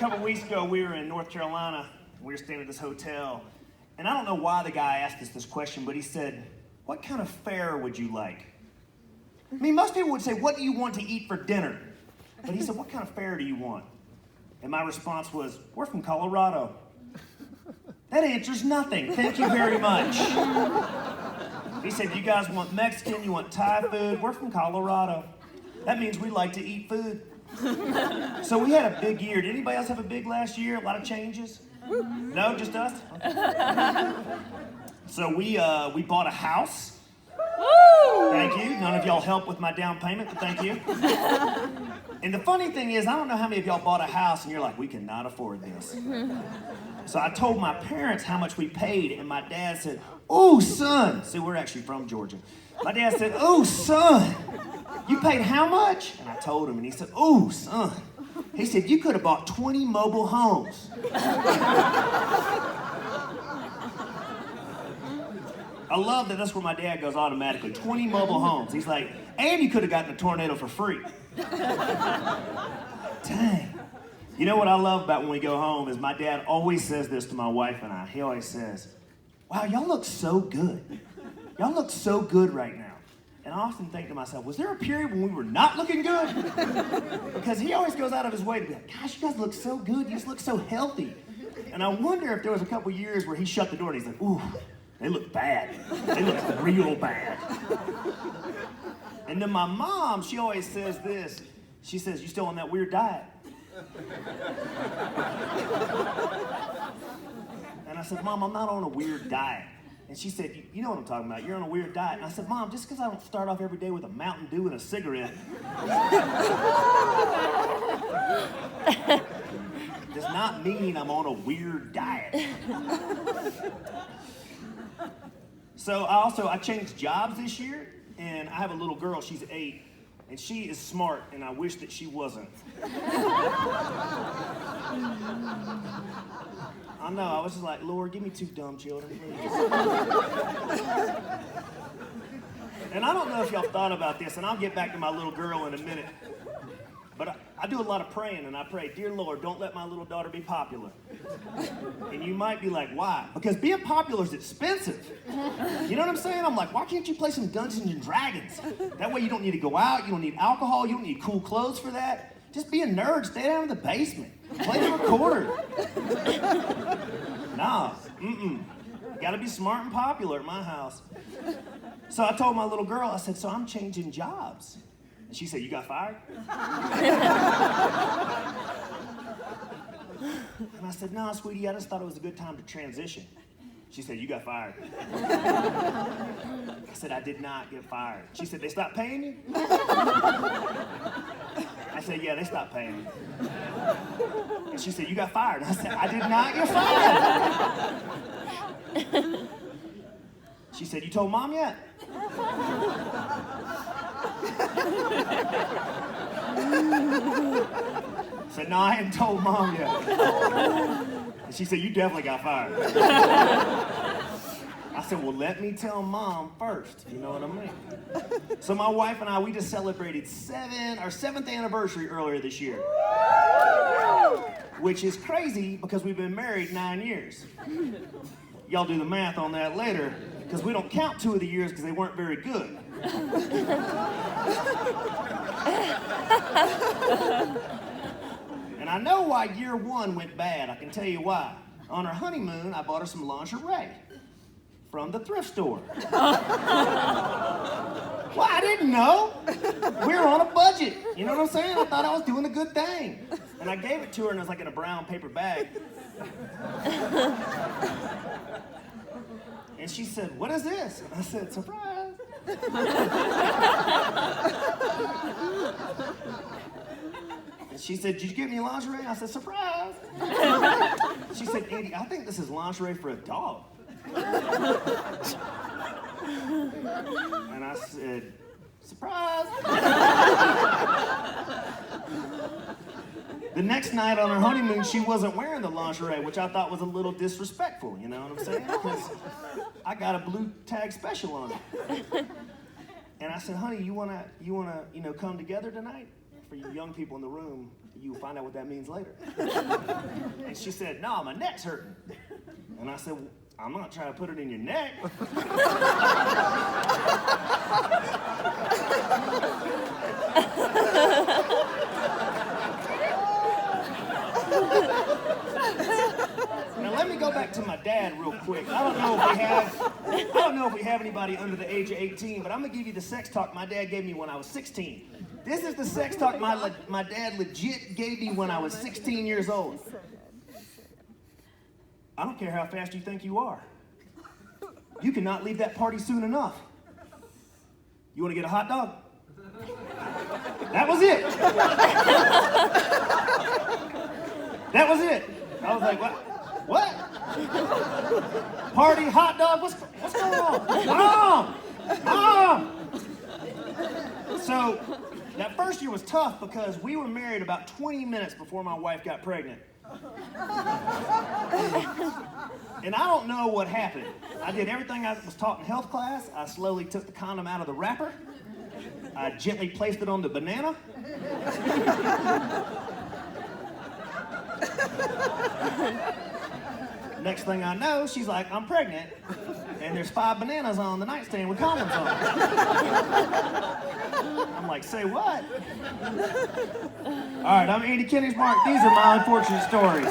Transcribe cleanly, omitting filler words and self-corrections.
couple weeks ago, we were in North Carolina. We were staying at this hotel. And I don't know why the guy asked us this question, but he said, what kind of fare would you like? I mean, most people would say, what do you want to eat for dinner? But he said, what kind of fare do you want? And my response was, we're from Colorado. That answers nothing. Thank you very much. He said, you guys want Mexican, you want Thai food? We're from Colorado. That means we like to eat food. So we had a big year. Did anybody else have a big last year? A lot of changes? No, just us? Okay. So we bought a house. Thank you. None of y'all helped with my down payment, but thank you. And the funny thing is, I don't know how many of y'all bought a house and you're like, we cannot afford this. So I told my parents how much we paid, and my dad said, oh, son. See, we're actually from Georgia. My dad said, oh, son, you paid how much? And I told him, and he said, oh, son. He said, you could have bought 20 mobile homes. I love that that's where my dad goes automatically. 20 mobile homes. He's like, and you could have gotten a tornado for free. Dang. You know what I love about when we go home is my dad always says this to my wife and I. He always says, wow, y'all look so good. Y'all look so good right now. And I often think to myself, was there a period when we were not looking good? Because he always goes out of his way to be like, gosh, you guys look so good. You just look so healthy. And I wonder if there was a couple years where he shut the door and he's like, ooh, they look bad. They look real bad. And then my mom, she always says this. She says, you still on that weird diet? And I said, Mom, I'm not on a weird diet. And she said, you know what I'm talking about. You're on a weird diet. And I said, Mom, just because I don't start off every day with a Mountain Dew and a cigarette does not mean I'm on a weird diet. So I changed jobs this year, and I have a little girl, she's 8, and she is smart, and I wish that she wasn't. I know, I was just like, Lord, give me 2 dumb children, please. And I don't know if y'all thought about this, and I'll get back to my little girl in a minute, but I do a lot of praying, and I pray, dear Lord, don't let my little daughter be popular. And you might be like, why? Because being popular is expensive. You know what I'm saying? I'm like, why can't you play some Dungeons and Dragons? That way you don't need to go out, you don't need alcohol, you don't need cool clothes for that. Just be a nerd, stay down in the basement. Play the recorder. Nah, Gotta be smart and popular at my house. So I told my little girl, I said, so I'm changing jobs. And she said, you got fired? And I said, no, sweetie, I just thought it was a good time to transition. She said, you got fired. I said, I did not get fired. She said, they stopped paying you? I said, yeah, they stopped paying me. And she said, you got fired. I said, I did not get fired. She said, you told Mom yet? I said, no, I hadn't told Mom yet. And she said, you definitely got fired. I said, well, let me tell Mom first. You know what I mean? So my wife and I, we just celebrated our 7th anniversary earlier this year. Which is crazy because we've been married 9 years. Y'all do the math on that later, because we don't count 2 of the years because they weren't very good. And I know why year 1 went bad. I can tell you why. On our honeymoon, I bought her some lingerie from the thrift store. Well, I didn't know. We were on a budget. You know what I'm saying? I thought I was doing a good thing. And I gave it to her, and it was like in a brown paper bag. And she said, what is this? And I said, surprise. And she said, did you get me lingerie? I said, surprise. She said, Andy, I think this is lingerie for a dog. And I said, surprise. The next night on her honeymoon, she wasn't wearing the lingerie, which I thought was a little disrespectful, you know what I'm saying? Because I got a blue tag special on it. And I said, honey, you wanna come together tonight? For you young people in the room, You'll find out what that means later. And she said, no, my neck's hurting. And I said, I'm not trying to put it in your neck. Now let me go back to my dad real quick. I don't know if we have anybody under the age of 18, but I'm gonna give you the sex talk my dad gave me when I was 16. This is the sex talk my dad legit gave me when I was 16 years old. I don't care how fast you think you are. You cannot leave that party soon enough. You want to get a hot dog? That was it. That was it. I was like, what? What? Party, hot dog, what's going on? Mom! So, that first year was tough because we were married about 20 minutes before my wife got pregnant. And I don't know what happened. I did everything I was taught in health class. I slowly took the condom out of the wrapper. I gently placed it on the banana. Next thing I know, she's like, I'm pregnant. And there's 5 bananas on the nightstand with condoms on. I'm like, say what? All right, I'm Andy Konigsmark. These are my unfortunate stories.